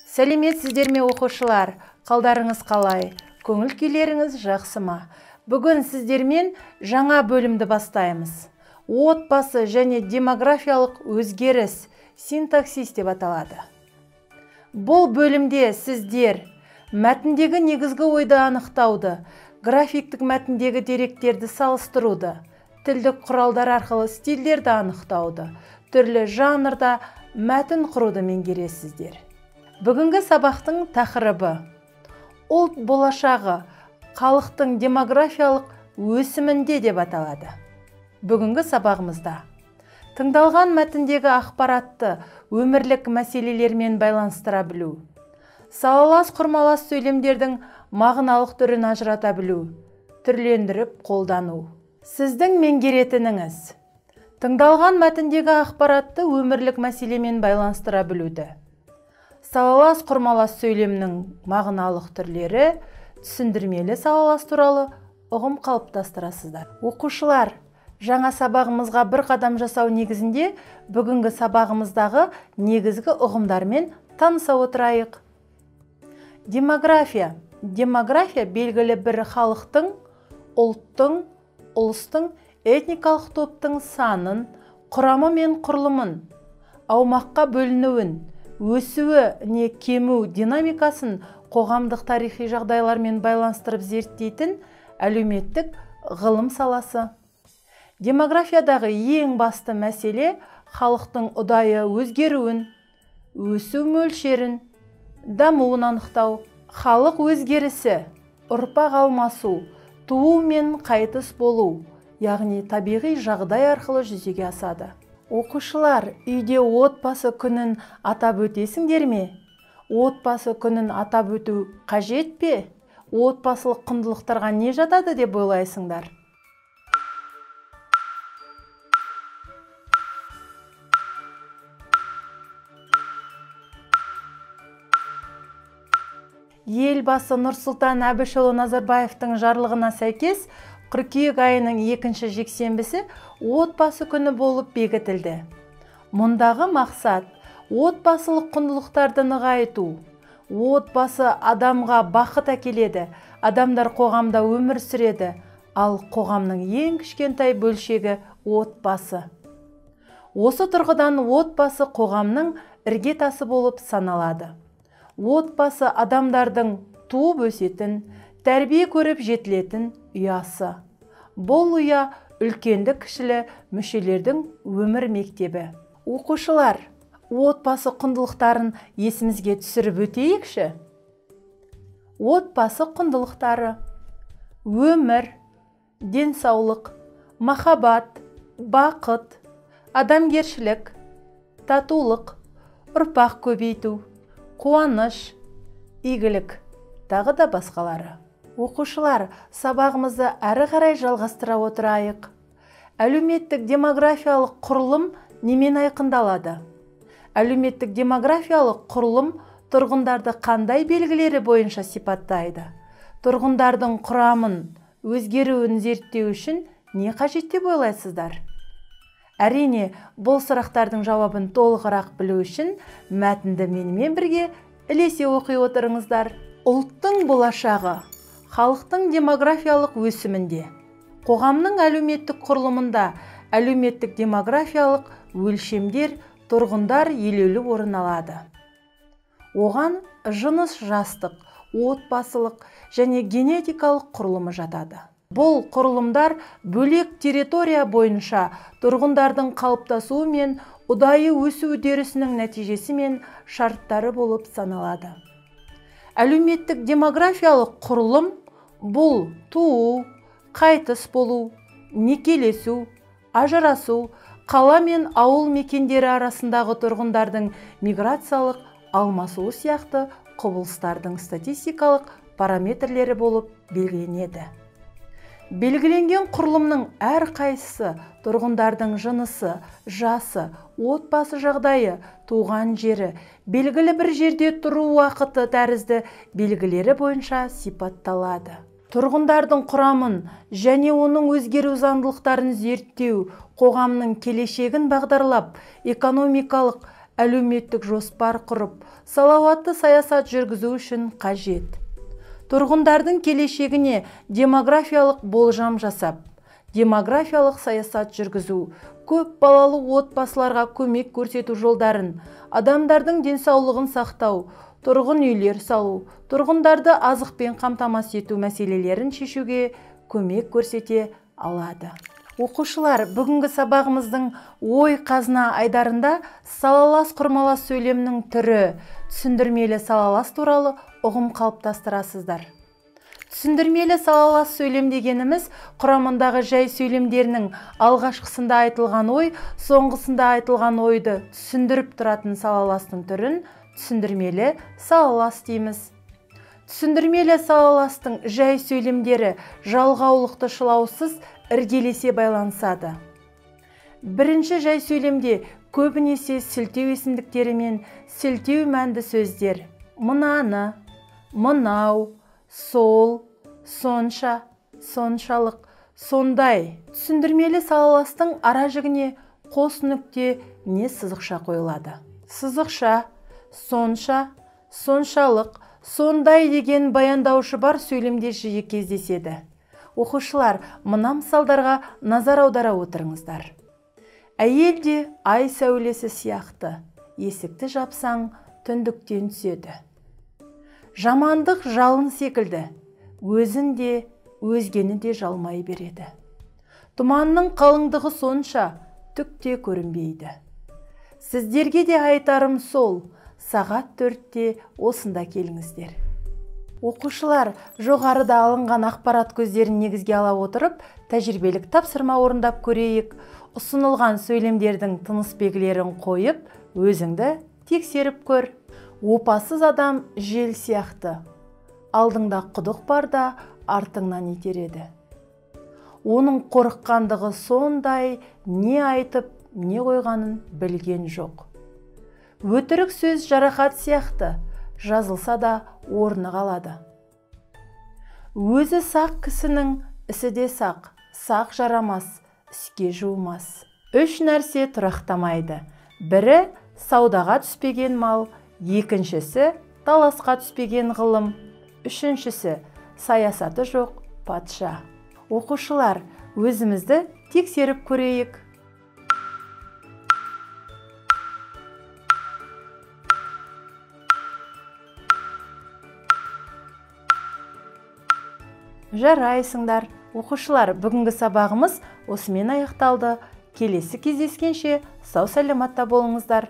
Сәлеметсіздер ме оқушылар? Қалдарыңыз қалай? Көңіл күйлеріңіз жақсы ма? Бүгін сіздермен жаңа бөлімді бастаймыз. Отбасы және демографиялық өзгеріс, синтаксис деп аталады. Бұл бөлімде сіздер мәтіндегі негізгі ойды анықтауды, графиктік мәтіндегі деректерді салыстыруды, тілдік құралдар арқылы стильдерді анықтауды, түрлі жанрда мәтін құруды меңгересіздер. Бүгінгі сабақтың тақырыбы ұлт болашағы халықтың демографиялық өсімінде деп аталады. Бүгінгі сабағымызда тыңдалған мәтіндегі ақпаратты өмірлік мәселелермен байланыстыра білу, салалас құрмалас сөйлемдердің мағыналық түрін ажырата білу, түрлендіріп қолдану. Сіздің меңгеретініңіз тыңдалған мәтіндегі ақпаратты өмірлік мәселемен байланыстыра білуді, салалас құрмалас сөйлемнің мағыналық түрлері, түсіндірмелі салалас туралы ұғым қалыптастырасыздар. Оқушылар, жаңа сабағымызға бір қадам жасау негізінде бүгінгі сабағымыздағы негізгі ұғымдармен таныса отырайық. Демография. Демография белгілі бір халықтың, ұлттың, ұлыстың, этникалық топтың санын, құрамы мен құрылымын, аумаққа бөлінуін, өсуі не кему динамикасын қоғамдық тарихи жағдайлармен байланыстырып зерттейтін әлеуметтік ғылым саласы. Демографиядағы ең басты мәселе халықтың ұдайы өзгеруін, өсу мөлшерін, дамуын анықтау. Халық өзгерісі, ұрпақ алмасу, туу мен қайтыс болу, яғни табиғи жағдай арқылы жүзеге асады. Оқушылар, үйде отбасы күнін атап өтесіңдер ме? Отбасы күнін атап өту қажет пе? Отбасылық құндылықтарға не жатады деп ойлайсыңдар? Елбасы Нұрсұлтан Әбішұлы Назарбаевтың жарлығына сәйкес қыркүйек айының 2-ші жексенбісі отбасы күні болып бекітілді. Мұндағы мақсат отбасылық құндылықтарды нығайту. Отбасы адамға бақыт әкеледі, адамдар қоғамда өмір сүреді, ал қоғамның ең кішкентай бөлшегі отбасы. Осы тұрғыдан отбасы қоғамның іргетасы болып саналады. Отбасы адамдардың туып өсетін, тәрбие көріп жетілетін ұясы. Бұл ұя үлкенді кішілі мүшелердің өмір мектебі. Оқушылар, отбасы құндылықтарын есімізге түсіріп өтейікші. Отбасы құндылықтары: өмір, денсаулық, махаббат, бақыт, адамгершілік, татулық, ұрпақ көбейту, қуаныш, игілік, тағы да басқалары. Оқушылар, сабағымызды әрі қарай жалғастыра отырайық. Әлеуметтік демографиялық құрылым немен айқындалады? Әлеуметтік демографиялық құрылым тұрғындарды қандай белгілері бойынша сипаттайды? Тұрғындардың құрамын, өзгеруін зерттеу үшін не қажет деп ойлайсыздар? Әрине, бұл сұрақтардың жауабын толығырақ білу үшін мәтінді менімен бірге ілесе оқи отырыңыздар. Ұлттың болашағы халықтың демографиялық өсімінде. Қоғамның әлеуметтік құрылымында әлеуметтік демографиялық өлшемдер тұрғындар елеулі орын алады. Оған жыныс жастық, отбасылық және генетикалық құрылымы жатады. Бұл құрылымдар бөлек территория бойынша тұрғындардың қалыптасуы мен ұдайы өсу үдерісінің нәтижесі мен шарттары болып саналады. Әлеуметтік демографиялық құрылым бұл туу, қайтыс болу, некелесу, ажырасу, қала мен ауыл мекендері арасындағы тұрғындардың миграциялық алмасуы сияқты құбылыстардың статистикалық параметрлері болып белгіленеді. Белгіленген құрылымның әр қайсысы тұрғындардың жынысы, жасы, отбасы жағдайы, туған жері, белгілі бір жерде тұру уақыты тәрізді белгілері бойынша сипатталады. Тұрғындардың құрамын және оның өзгеру заңдылықтарын зерттеу, қоғамның келешегін бағдарлап, экономикалық, әлеуметтік жоспар құрып, салауатты саясат жүргізу үшін қажет. Тұрғындардың келешегіне демографиялық болжам жасап, демографиялық саясат жүргізу, көп балалы отбасыларға көмек көрсету жолдарын, адамдардың денсаулығын сақтау, тұрғын үйлер салу, тұрғындарды азықпен қамтамасыз ету мәселелерін шешуге көмек көрсете алады. Оқушылар, бүгінгі сабағымыздың ой қазына айдарында салалас құрмалас сөйлемнің түрі, түсіндірмелі салалас туралы ұғым қалыптастырасыздар. Түсіндірмелі салалас сөйлем дегеніміз құрамындағы жай сөйлемдерінің алғашқысында айтылған ой, соңғысында айтылған ойды түсіндіріп тұратын салаластың түрін түсіндірмелі салалас дейміз. Түсіндірмелі салаластың жай сөйлемдері жалғаулықты шылаусыз іргелесе байланысады. Бірінші жай сөйлемде көбінесе сілтеу есімдіктері мен сілтеу мәнді сөздер мынаны, мынау, сол, сонша, соншалық, сондай. Түсіндірмелі салаластың ара жігіне қос нүкте не сызықша қойылады. Сызықша, сонша, соншалық, сондай деген баяндаушы бар сөйлемде жиі кездеседі. Оқушылар, мына мысалдарға назар аудара отырыңыздар. Әйелде ай сәулесі сияқты, есікті жапсаң түндіктен түседі. Жамандық жалын секілді, өзін де, өзгені де жалмай береді. Тұманның қалыңдығы сонша, түк те көрінбейді. Сіздерге де айтарым сол, сағат 4-те осында келіңіздер. Оқушылар, жоғарыда алынған ақпарат көздерін негізге ала отырып, тәжірибелік тапсырма орындап көрейік. Ұсынылған сөйлемдердің тыныс белгілерін қойып, өзіңді тексеріп көр. Опасыз адам жел сияқты. Алдыңда құдық бар да, артыңнан итереді. Оның қорыққандығы сондай, не айтып, не қойғанын білген жоқ. Өтірік сөз жарақат сияқты, жазылса да орны қалады. Өзі сақ кісінің ісі де сақ, сақ жарамас, іске жуымас. 3 нәрсе тұрақтамайды. Бірі саудаға түспеген мал, екіншісі таласқа түспеген ғылым, үшіншісі саясаты жоқ патша. Оқушылар, өзімізді тексеріп көрейік. Жарайсыңдар. Оқушылар, бүгінгі сабағымыз осымен аяқталды. Келесі кездескенше сау саламатта болыңыздар.